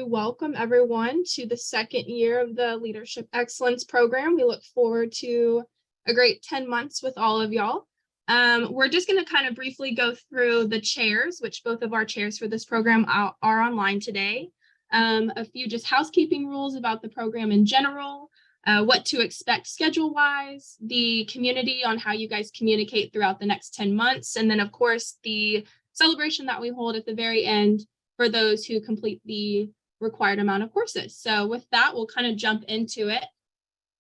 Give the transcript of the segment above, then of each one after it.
Welcome everyone to the second year of the Leadership Excellence Program. We look forward to a great 10 months with all of y'all. We're just going to kind of briefly go through the chairs, which both of our chairs for this program are online today. A few just housekeeping rules about the program in general, what to expect schedule-wise, the community on how you guys communicate throughout the next 10 months, and then of course the celebration that we hold at the very end for those who complete the required amount of courses. So with that, we'll kind of jump into it.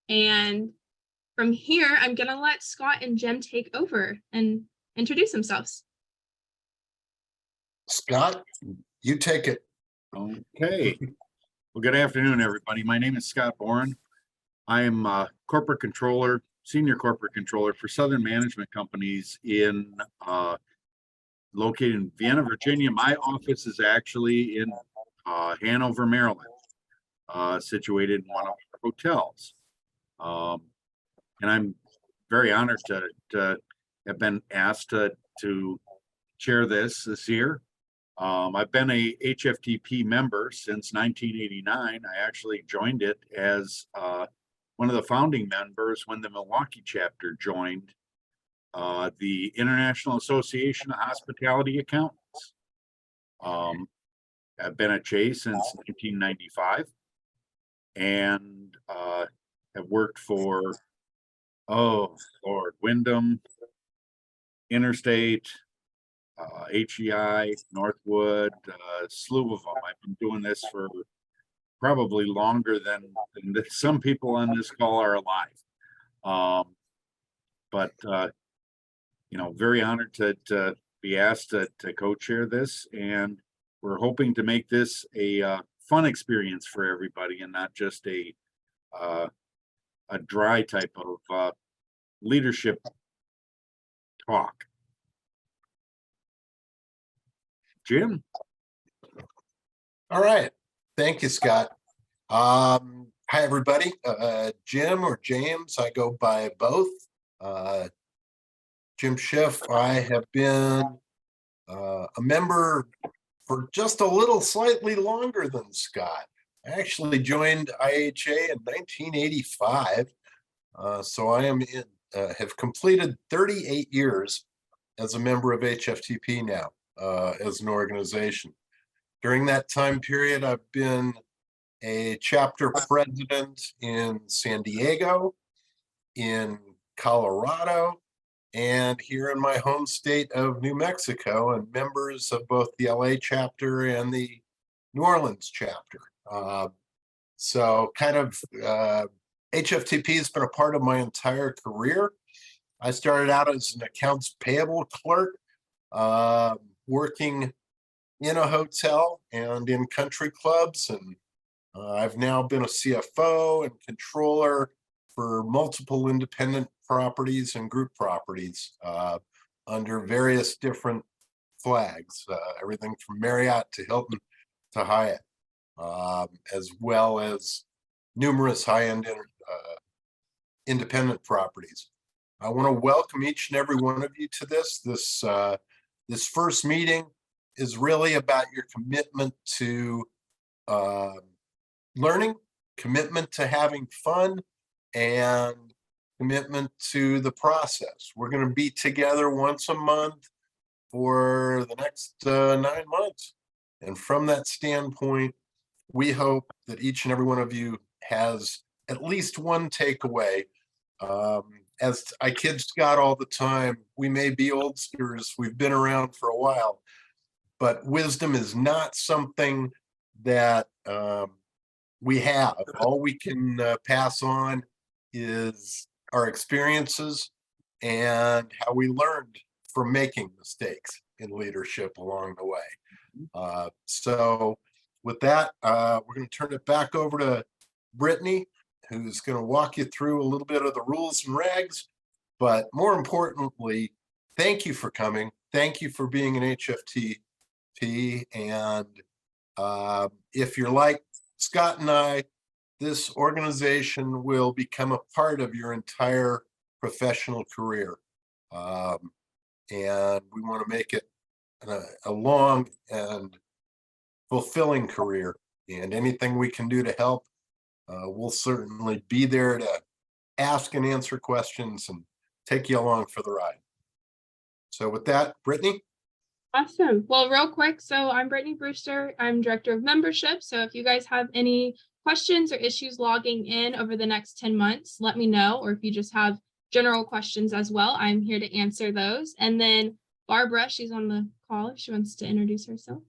And from here, I'm going to let Scott and Jim take over and introduce themselves. Scott, you take it. Okay. Well, good afternoon, everybody. My name is Scott Boren. I am corporate controller, senior corporate controller for Southern Management Companies located in Vienna, Virginia. My office is actually in Hanover, Maryland, situated in one of our hotels. And I'm very honored to have been asked to chair this year. I've been a HFTP member since 1989. I actually joined it as one of the founding members when the Milwaukee chapter joined the International Association of Hospitality Accountants. I've been at Chase since 1995 and have worked for, Wyndham, Interstate, HEI, Northwood, a slew of them. I've been doing this for probably longer than some people on this call are alive. Very honored to be asked to co-chair this, and we're hoping to make this a fun experience for everybody and not just a dry type of leadership talk. Jim? All right. Thank you, Scott. Hi, everybody. Jim or James, I go by both. Jim Schiff, I have been a member for just a little slightly longer than Scott. I actually joined IHA in 1985. So I am have completed 38 years as a member of HFTP now, as an organization. During that time period, I've been a chapter president in San Diego, in Colorado, and here in my home state of New Mexico, and members of both the LA chapter and the New Orleans chapter. So kind of HFTP has been a part of my entire career. I started out as an accounts payable clerk, working in a hotel and in country clubs, and I've now been a CFO and controller for multiple independent properties and group properties under various different flags, everything from Marriott to Hilton to Hyatt, as well as numerous high-end independent properties. I want to welcome each and every one of you to this. This first meeting is really about your commitment to learning, commitment to having fun, and commitment to the process. We're going to be together once a month for the next 9 months. And from that standpoint, we hope that each and every one of you has at least one takeaway. As I kid Scott all the time, we may be oldsters, we've been around for a while, but wisdom is not something that we have. All we can pass on is our experiences and how we learned from making mistakes in leadership along the way. So with that, we're going to turn it back over to Brittany, who's going to walk you through a little bit of the rules and regs. But more importantly, thank you for coming. Thank you for being an HFTP. And if you're like Scott and I, this organization will become a part of your entire professional career. And we want to make it a long and fulfilling career And anything we can do to help, we'll certainly be there to ask and answer questions and take you along for the ride. So with that, Brittany? Awesome. Well, real quick, so I'm Brittany Brewster. I'm Director of Membership. So if you guys have any questions or issues logging in over the next 10 months, let me know. Or if you just have general questions as well, I'm here to answer those. And then Barbara, she's on the call if she wants to introduce herself.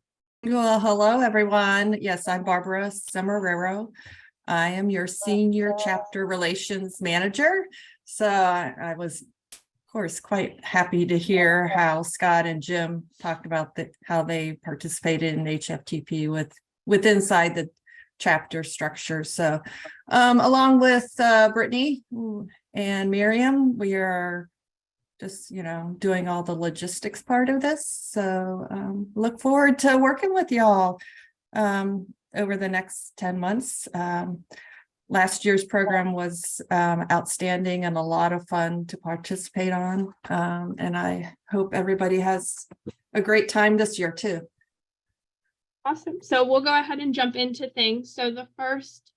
Well, hello, everyone. Yes, I'm Barbara Semerero. I am your Senior Chapter Relations Manager. So I was, of course, quite happy to hear how Scott and Jim talked about how they participated in HFTP with inside the chapter structure. So along with Brittany and Miriam, we are just, doing all the logistics part of this. So look forward to working with y'all over the next 10 months. Last year's program was outstanding and a lot of fun to participate on. And I hope everybody has a great time this year too. Awesome. So we'll go ahead and jump into things. So the first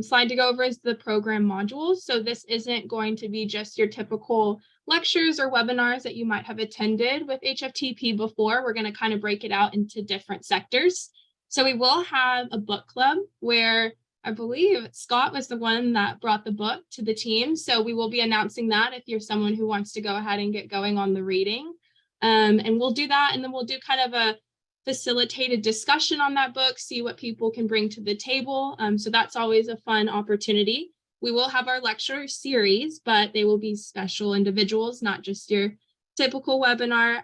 slide to go over is the program modules. So this isn't going to be just your typical lectures or webinars that you might have attended with HFTP before. We're going to kind of break it out into different sectors. So we will have a book club where I believe Scott was the one that brought the book to the team. So we will be announcing that if you're someone who wants to go ahead and get going on the reading. And we'll do that. And then we'll do kind of a facilitated discussion on that book, see what people can bring to the table. So that's always a fun opportunity. We will have our lecture series, but they will be special individuals, not just your typical webinar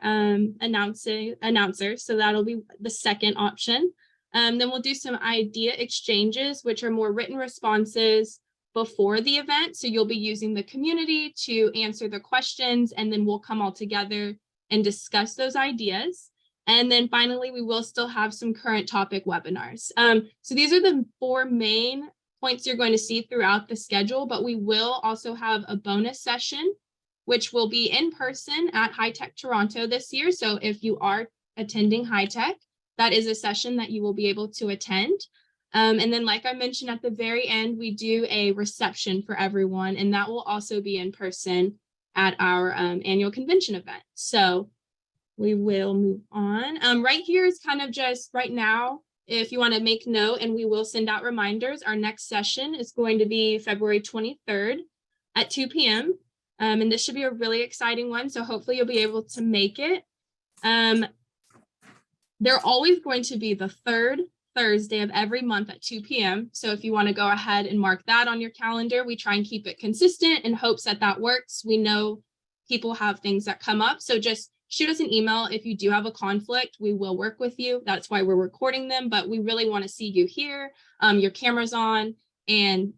announcers. So that'll be the second option. Then we'll do some idea exchanges, which are more written responses before the event. So you'll be using the community to answer the questions, and then we'll come all together and discuss those ideas. And then finally, we will still have some current topic webinars. So these are the 4 main points you're going to see throughout the schedule, but we will also have a bonus session, which will be in person at High Tech Toronto this year. So if you are attending High Tech, that is a session that you will be able to attend. And then, like I mentioned at the very end, we do a reception for everyone, and that will also be in person at our annual convention event. So we will move on. Right here is kind of just right now, if you want to make note, and we will send out reminders, our next session is going to be February 23rd at 2 p.m. And this should be a really exciting one. So hopefully you'll be able to make it. They're always going to be the 3rd Thursday of every month at 2 p.m. So if you want to go ahead and mark that on your calendar, we try and keep it consistent in hopes that that works. We know people have things that come up. So just shoot us an email if you do have a conflict. We will work with you. That's why we're recording them, but we really want to see you here, your camera's on, and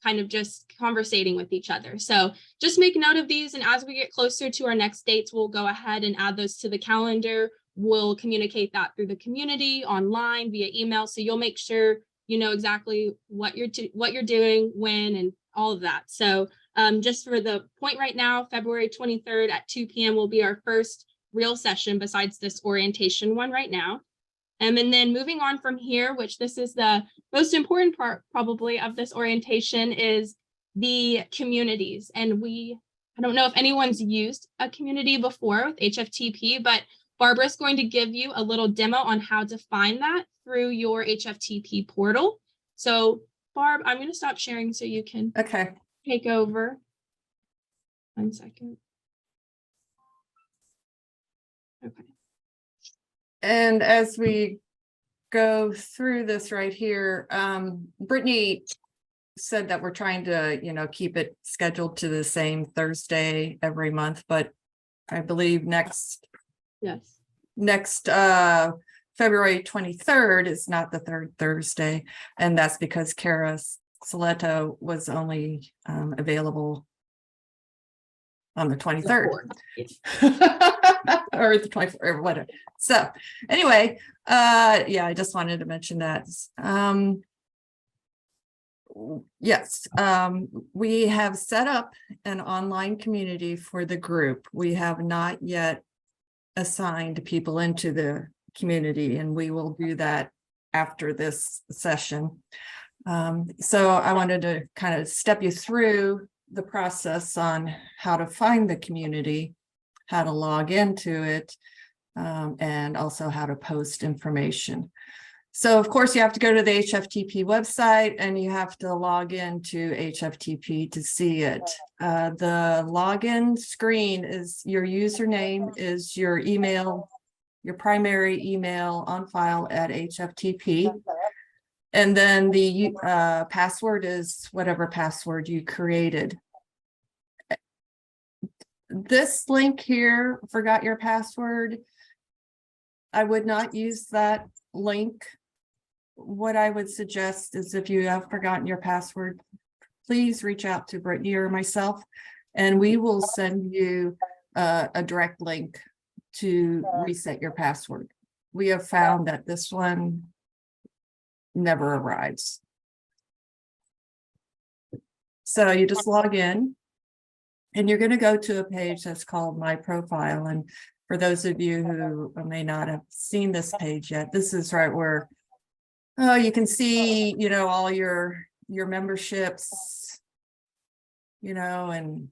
kind of just conversating with each other. So just make note of these. And as we get closer to our next dates, we'll go ahead and add those to the calendar. We'll communicate that through the community, online, via email. So you'll make sure you know exactly what you're doing, when, and all of that. So just for the point right now, February 23rd at 2 p.m. will be our first real session besides this orientation one right now. And then moving on from here, which this is the most important part probably of this orientation, is the communities. And I don't know if anyone's used a community before with HFTP, but Barbara's going to give you a little demo on how to find that through your HFTP portal. So Barb, I'm going to stop sharing so you can take over. 1 second. Okay. And as we go through this right here, Brittany said that we're trying to, keep it scheduled to the same Thursday every month, but I believe next February 23rd is not the 3rd Thursday, and that's because Kara Soletto was only available on the 23rd or the 24th or whatever. So anyway, I just wanted to mention that. Yes, we have set up an online community for the group. We have not yet assigned people into the community, and we will do that after this session. So I wanted to kind of step you through the process on how to find the community, how to log into it, and also how to post information. So of course you have to go to the HFTP website and you have to log into HFTP to see it. The login screen is your username, is your email, your primary email on file at HFTP. And then the password is whatever password you created. This link here, forgot your password. I would not use that link. What I would suggest is if you have forgotten your password, please reach out to Brittany or myself, and we will send you a direct link to reset your password. We have found that this one never arrives. So you just log in and you're going to go to a page that's called My Profile. And for those of you who may not have seen this page yet, this is right where you can see, all your memberships, and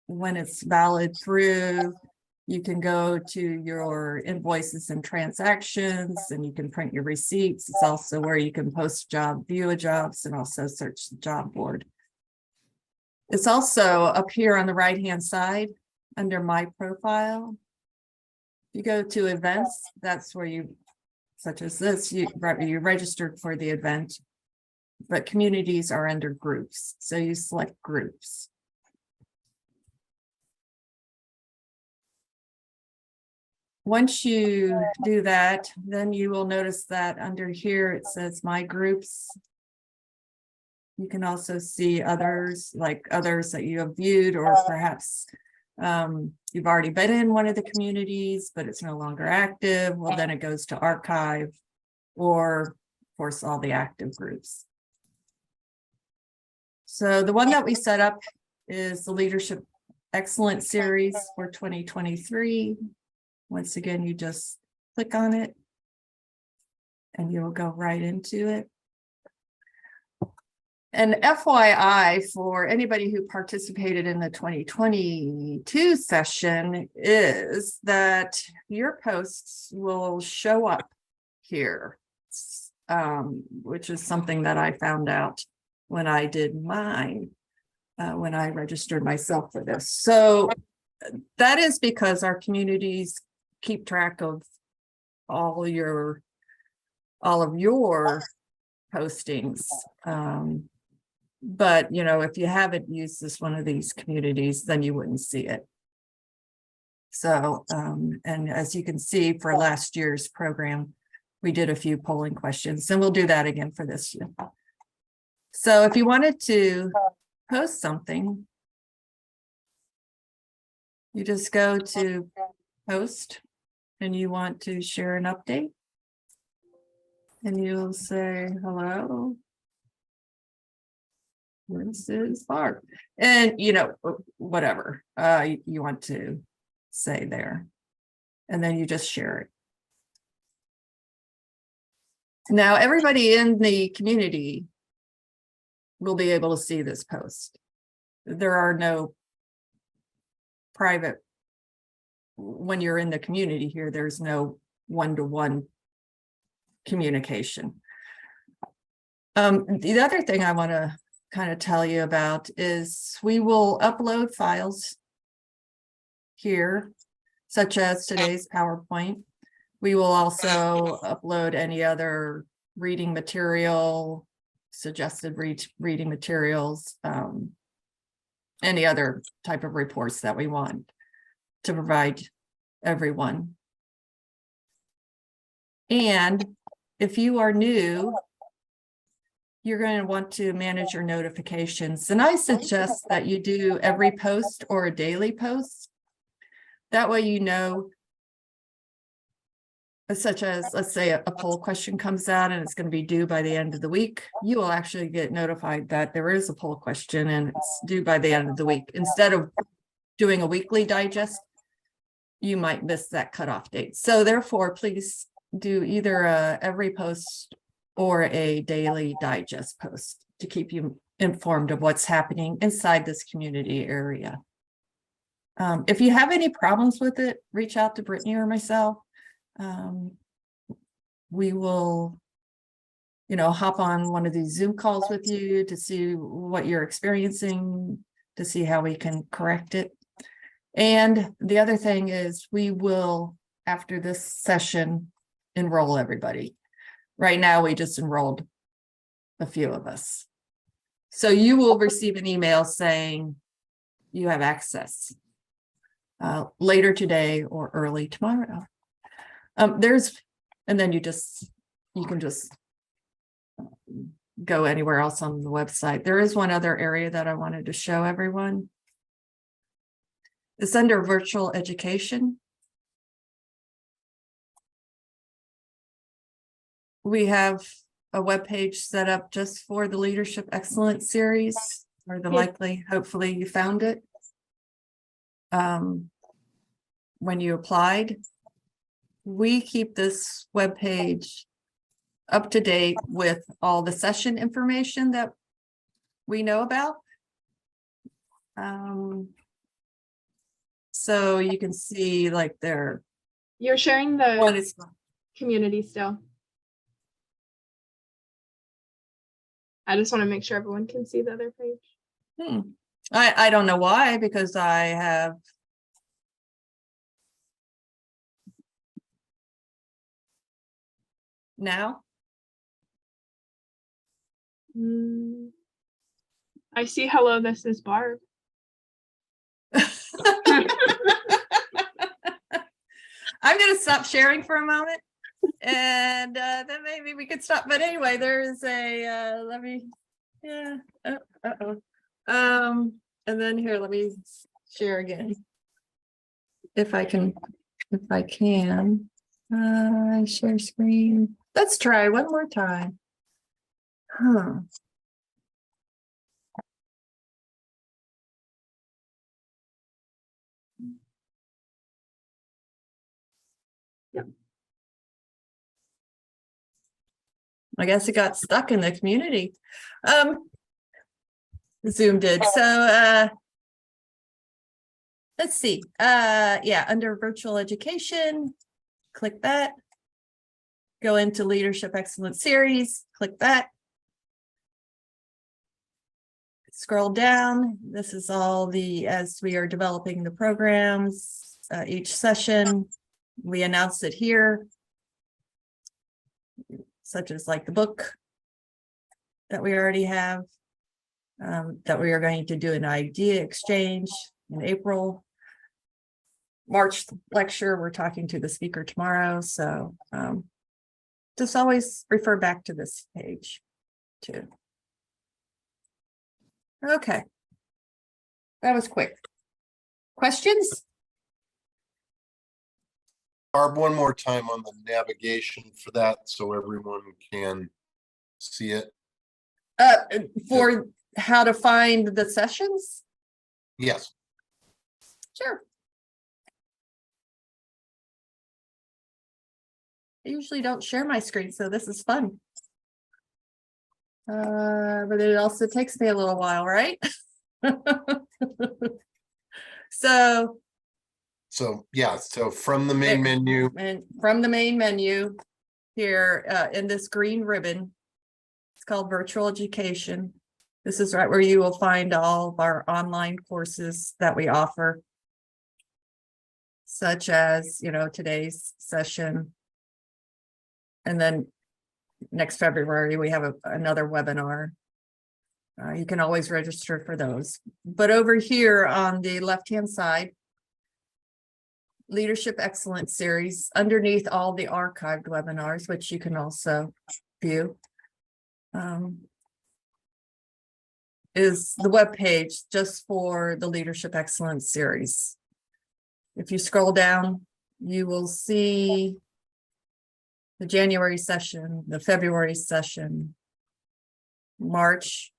when it's valid through, you can go to your invoices and transactions, and you can print your receipts. It's also where you can post view of jobs, and also search the job board. It's also up here on the right-hand side under My Profile. You go to events, that's where you, such as this, you registered for the event, but communities are under groups. So you select groups. Once you do that, then you will notice that under here it says My Groups. You can also see others, like others that you have viewed, or perhaps you've already been in one of the communities, but it's no longer active. Well, then it goes to archive, or of course, all the active groups. So the one that we set up is the Leadership Excellence Series for 2023. Once again, you just click on it and you'll go right into it. And FYI, for anybody who participated in the 2022 session, is that your posts will show up here, which is something that I found out when I did mine, when I registered myself for this. So that is because our communities keep track of all of your postings. But if you haven't used one of these communities, then you wouldn't see it. So and as you can see, for last year's program, we did a few polling questions, and we'll do that again for this year. So if you wanted to post something, you just go to post and you want to share an update, and you'll say hello. This is Barb, and whatever you want to say there, and then you just share it. Now everybody in the community will be able to see this post. There are no private, when you're in the community here, there's no one-to-one communication. The other thing I want to kind of tell you about is we will upload files here, such as today's PowerPoint. We will also upload any other reading material, suggested reading materials, any other type of reports that we want to provide everyone. And if you are new, you're going to want to manage your notifications. And I suggest that you do every post or a daily post. That way, such as, let's say a poll question comes out and it's going to be due by the end of the week, you will actually get notified that there is a poll question and it's due by the end of the week. Instead of doing a weekly digest, you might miss that cutoff date. So therefore, please do either a every post or a daily digest post to keep you informed of what's happening inside this community area. If you have any problems with it, reach out to Brittany or myself. We will, hop on one of these Zoom calls with you to see what you're experiencing, to see how we can correct it. And the other thing is we will, after this session, enroll everybody. Right now, we just enrolled a few of us. So you will receive an email saying you have access later today or early tomorrow. And then you can just go anywhere else on the website. There is one other area that I wanted to show everyone. It's under virtual education. We have a web page set up just for the Leadership Excellence series, or hopefully you found it. When you applied, we keep this web page up to date with all the session information that we know about. So you can see You're sharing what the is community still. I just want to make sure everyone can see the other page. I don't know why, because I have now. I see. Hello, this is Barb. I'm going to stop sharing for a moment, and then maybe we could stop. But anyway, there is a and then here, let me share again. If I can, share screen. Let's try one more time. Yep. I guess it got stuck in the community. Zoom did. So let's see. Under virtual education, click that. Go into Leadership Excellence Series, click that. Scroll down. This is all as we are developing the programs, each session, we announce it here, such as the book that we already have, that we are going to do an idea exchange in April. March lecture, we're talking to the speaker tomorrow. So just always refer back to this page too. Okay. That was quick. Questions? Barb, one more time on the navigation for that so everyone can see it. For how to find the sessions? Yes. Sure. I usually don't share my screen, so this is fun. But it also takes me a little while, right? So from the main menu. And from the main menu here in this green ribbon, it's called Virtual Education. This is right where you will find all of our online courses that we offer, such as, today's session. And then next February, we have another webinar. You can always register for those. But over here on the left-hand side, Leadership Excellence Series, underneath all the archived webinars, which you can also view, is the web page just for the Leadership Excellence Series. If you scroll down, you will see the January session, the February session, March.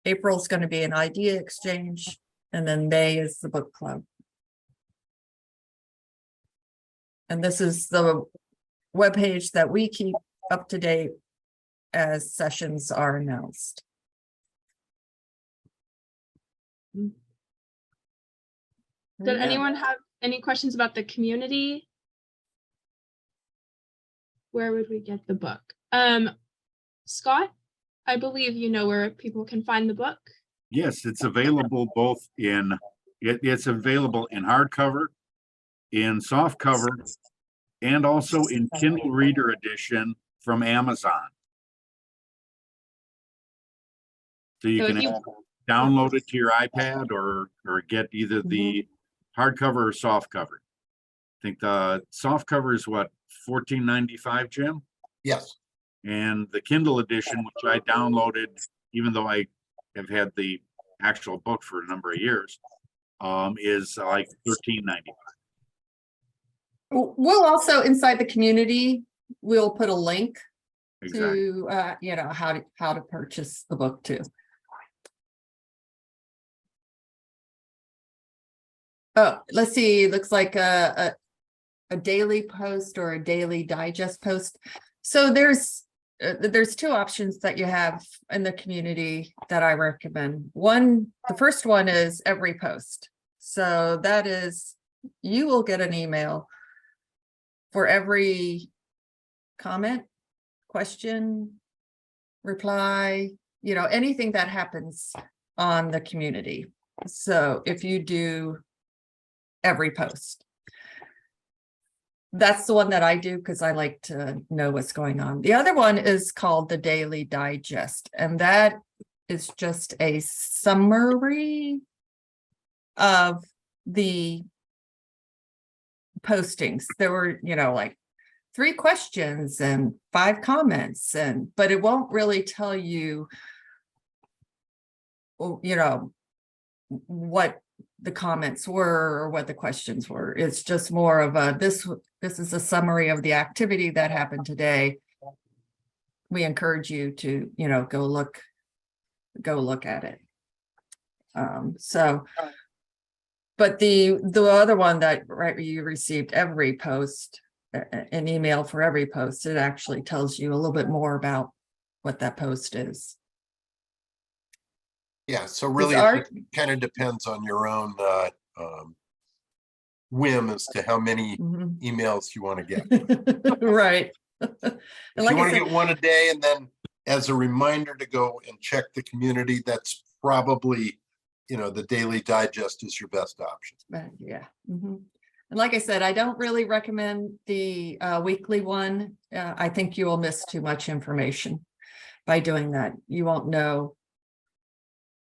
April is going to be an idea exchange, and then May is the book club. And this is the webpage that we keep up to date as sessions are announced. Did Yeah. anyone have any questions about the community? Where would we get the book? Scott, I believe you know where people can find the book. Yes, it's available both it's available in hardcover, in soft cover, and also in Kindle Reader edition from Amazon. So you So if can you- download it to your iPad or get either the hardcover or soft cover. I think the soft cover is what, $14.95, Jim? Yes. And the Kindle edition, which I downloaded, even though I have had the actual book for a number of years, is like $13.95. We'll also, inside the community, we'll put a link Exactly. to, you know, how to purchase the book too. Oh, let's see, looks like a daily post or a daily digest post. So there's two options that you have in the community that I recommend. The first one is every post. So that is, you will get an email for every comment, question, reply, you know, anything that happens on the community. So if you do every post, that's the one that I do because I like to know what's going on. The other one is called the Daily Digest, and that is just a summary of the postings. There were, you know, like 3 questions and 5 comments, but it won't really tell you, you know, what the comments were or what the questions were. It's just more of a, this is a summary of the activity that happened today. We encourage you to, you know, go look at it. But the other one that, right, you received every post, an email for every post, it actually tells you a little bit more about what that post is. Yeah, so really it kind of depends on your own whim as to how many emails you want to get. Right. If you want to get one a day, and then as a reminder to go and check the community, that's probably, you know, the Daily Digest is your best option. Yeah. And like I said, I don't really recommend the weekly one. I think you will miss too much information by doing that. You won't know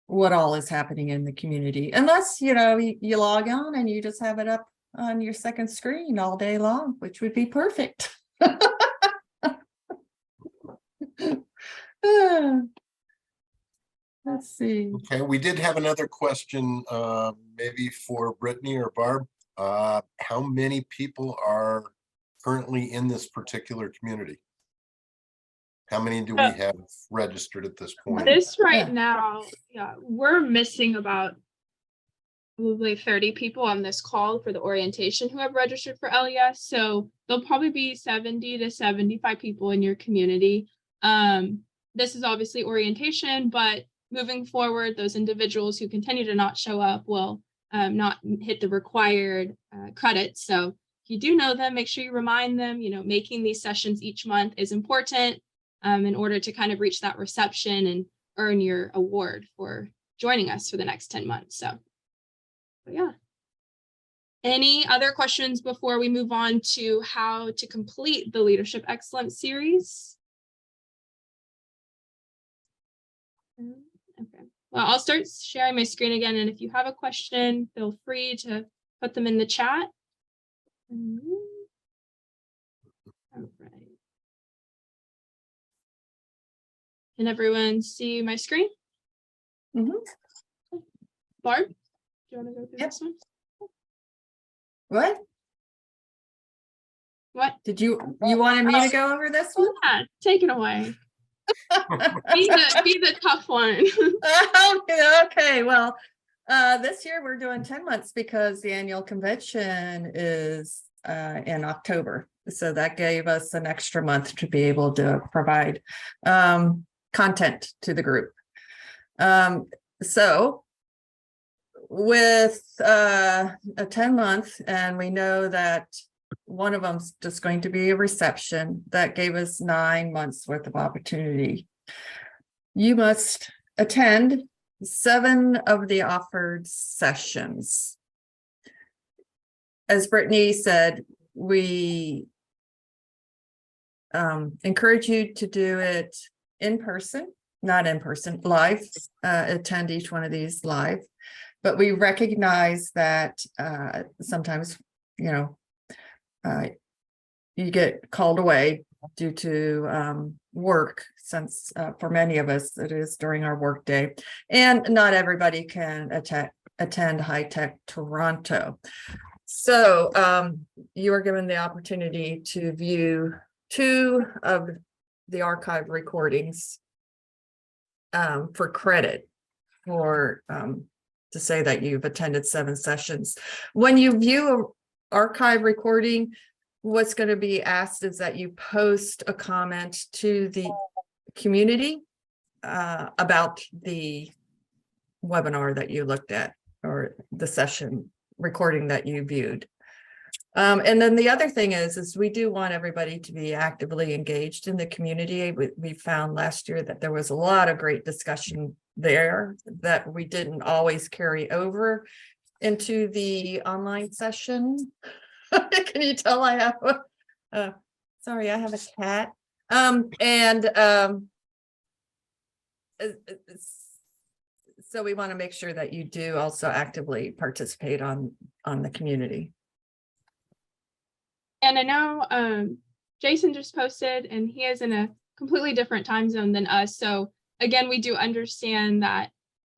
what all is happening in the community unless, you know, you log on and you just have it up on your second screen all day long, which would be perfect. Let's see. Okay, we did have another question, maybe for Brittany or Barb. How many people are currently in this particular community? How many do we have registered at this point? This right now, yeah, we're missing about probably 30 people on this call for the orientation who have registered for LES. So there'll probably be 70 to 75 people in your community. This is obviously orientation, but moving forward, those individuals who continue to not show up will not hit the required credits. So if you do know them, make sure you remind them, you know, making these sessions each month is important in order to kind of reach that reception and earn your award for joining us for the next 10 months. So yeah. Any other questions before we move on to how to complete the Leadership Excellence series? Okay, well, I'll start sharing my screen again, and if you have a question, feel free to put them in the chat. All right. Can everyone see my screen? Barb, do you want to go through this one? What? What? Did you wanted me to go over this one? Yeah, take it away. Be the tough one. Okay, well, this year we're doing 10 months because the annual convention is in October. So that gave us an extra month to be able to provide content to the group. So with a 10-month, and we know that one of them's just going to be a reception, that gave us 9 months worth of opportunity. You must attend 7 of the offered sessions. As Brittany said, we encourage you to do it in person, not in person, live, attend each one of these live. But we recognize that sometimes, you get called away due to work, since for many of us it is during our work day, and not everybody can attend High Tech Toronto. So you are given the opportunity to view 2 of the archive recordings for credit, for to say that you've attended 7 sessions. When you view an archive recording, what's going to be asked is that you post a comment to the community about the webinar that you looked at, or the session recording that you viewed. And then the other thing is we do want everybody to be actively engaged in the community. We found last year that there was a lot of great discussion there that we didn't always carry over into the online session. Can you tell I have sorry, I have a cat. So we want to make sure that you do also actively participate on the community. And I know Jason just posted, and he is in a completely different time zone than us. So again, we do understand that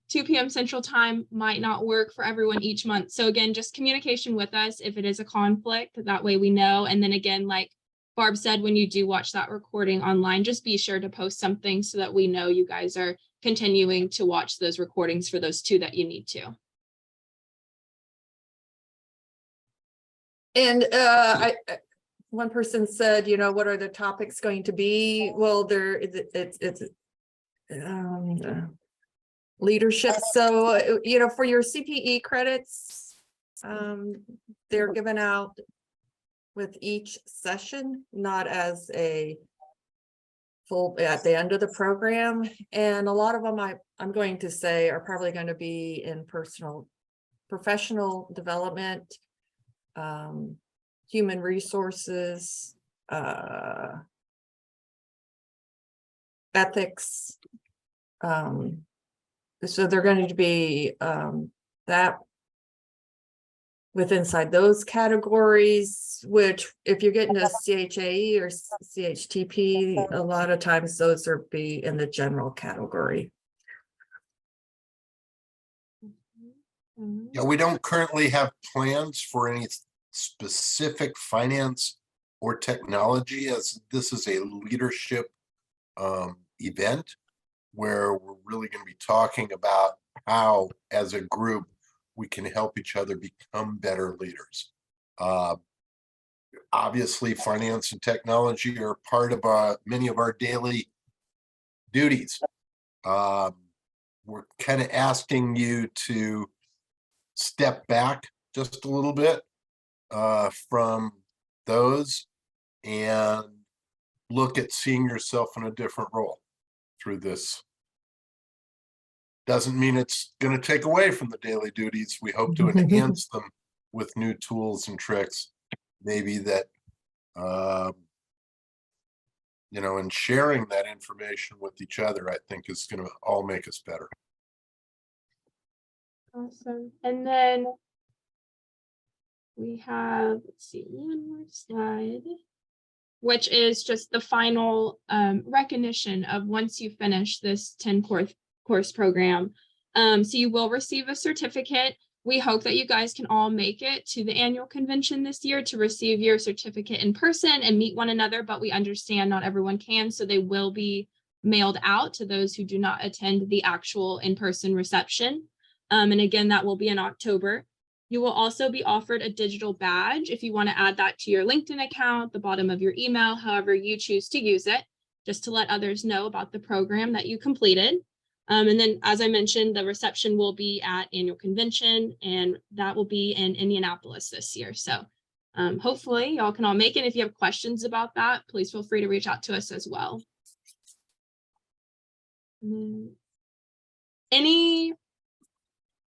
2 p.m. Central Time might not work for everyone each month. So again, just communication with us if it is a conflict, that way we know. And then again, like Barb said, when you do watch that recording online, just be sure to post something so that we know you guys are continuing to watch those recordings for those 2 that you need to. And one person said, what are the topics going to be? Well, it's leadership. So, for your CPE credits, they're given out with each session, not as a full at the end of the program. And a lot of them, I'm going to say, are probably going to be in professional development, human resources, ethics. So they're going to be that with inside those categories, which if you're getting to CHAE or CHTP, a lot of times those are be in the general category. Yeah, we don't currently have plans for any specific finance or technology, as this is a leadership event where we're really going to be talking about how, as a group, we can help each other become better leaders. Obviously, finance and technology are part of many of our daily duties. We're kind of asking you to step back just a little bit from those and look at seeing yourself in a different role through this. Doesn't mean it's going to take away from the daily duties. We hope to enhance them with new tools and tricks, maybe that, and sharing that information with each other, I think is going to all make us better. Awesome. And then we have, let's see, one more slide, which is just the final recognition of once you finish this 10-course program. So you will receive a certificate. We hope that you guys can all make it to the annual convention this year to receive your certificate in person and meet one another, but we understand not everyone can, so they will be mailed out to those who do not attend the actual in-person reception. And again, that will be in October. You will also be offered a digital badge if you want to add that to your LinkedIn account, the bottom of your email, however you choose to use it, just to let others know about the program that you completed. And then, as I mentioned, the reception will be at annual convention, and that will be in Indianapolis this year. So hopefully y'all can all make it. If you have questions about that, please feel free to reach out to us as well. Any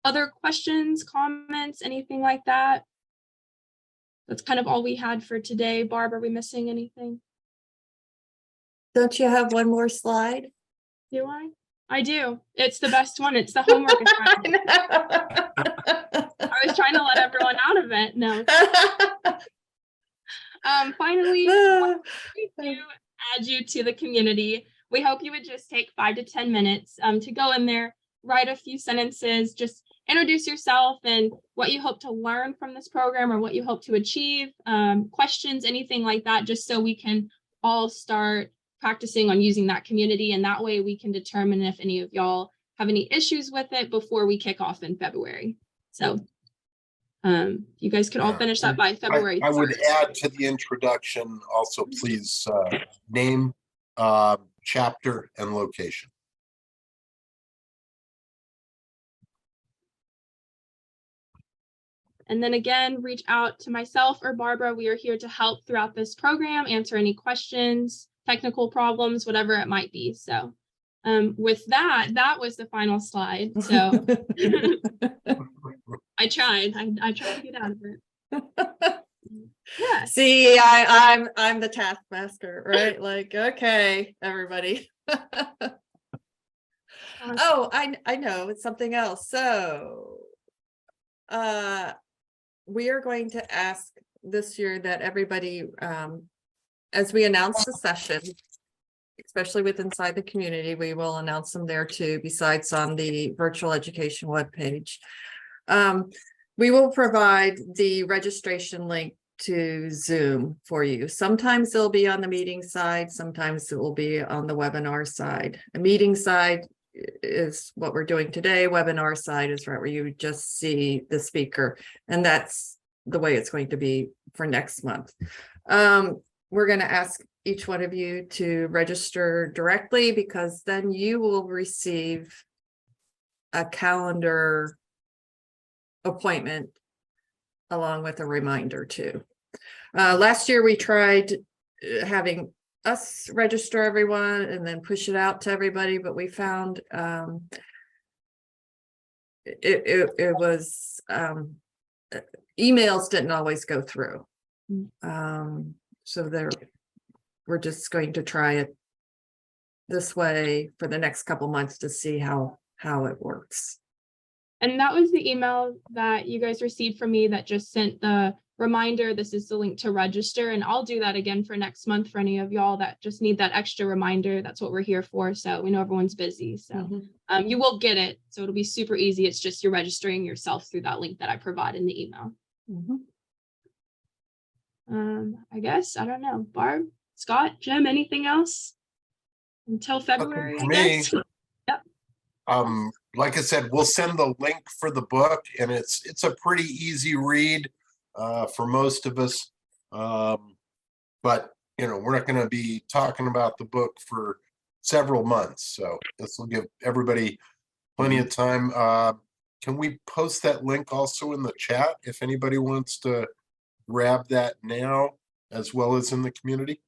other questions, comments, anything like that? That's kind of all we had for today. Barb, are we missing anything? Don't you have one more slide? Do I? I do. It's the best one. It's the homework assignment. I was trying to let everyone out of it. No. Finally, we do add you to the community. We hope you would just take 5 to 10 minutes to go in there, write a few sentences, just introduce yourself and what you hope to learn from this program or what you hope to achieve, questions, anything like that, just so we can all start practicing on using that community. And that way we can determine if any of y'all have any issues with it before we kick off in February. So you guys can all finish that by February. I would add to the introduction also, please, name, chapter, and location. And then again, reach out to myself or Barbara. We are here to help throughout this program, answer any questions, technical problems, whatever it might be. So with that, that was the final slide. So I tried to get out of it. Yeah. See, I'm the taskmaster, right? Like, okay, everybody. Oh, I know it's something else. So we are going to ask this year that everybody, as we announce the session, especially with inside the community, we will announce them there too, besides on the virtual education webpage. We will provide the registration link to Zoom for you. Sometimes it'll be on the meeting side, sometimes it will be on the webinar side. The meeting side is what we're doing today. Webinar side is right where you just see the speaker, and that's the way it's going to be for next month. We're going to ask each one of you to register directly, because then you will receive a calendar appointment along with a reminder too. Last year we tried having us register everyone and then push it out to everybody, but we found it was emails didn't always go through. So we're just going to try it this way for the next couple months to see how it works. And that was the email that you guys received from me that just sent the reminder. This is the link to register, and I'll do that again for next month for any of y'all that just need that extra reminder. That's what we're here for. So we know everyone's busy. So you will get it. So it'll be super easy. It's just you're registering yourself through that link that I provide in the email. I guess, I don't know. Barb, Scott, Jim, anything else until February, I guess? Yep. Like I said, we'll send the link for the book, and it's a pretty easy read for most of us. But you know, we're not going to be talking about the book for several months, so this will give everybody plenty of time. Can we post that link also in the chat if anybody wants to grab that now, as well as in the community?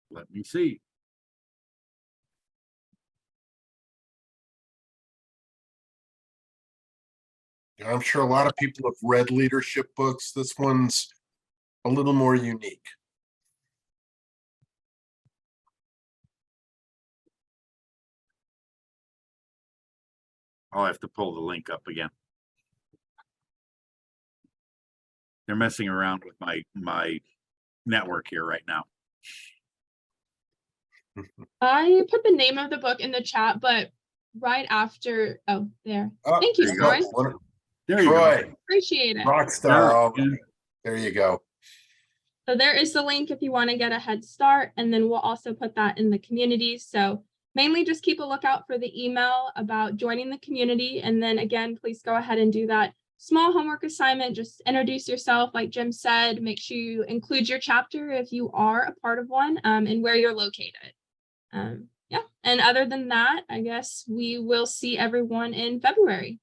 Let me see. I'm sure a lot of people have read leadership books. This one's a little more unique. I'll have to pull the link up again. They're messing around with my network here right now. I put the name of the book in the chat, but right after, oh, there. Oh, Thank you, Troy. There you Troy, go. Appreciate it. rockstar. There you go. So there is the link if you want to get a head start, and then we'll also put that in the community. So mainly just keep a lookout for the email about joining the community. And then again, please go ahead and do that small homework assignment. Just introduce yourself, like Jim said. Make sure you include your chapter if you are a part of one, and where you're located. Yeah, and other than that, I guess we will see everyone in February.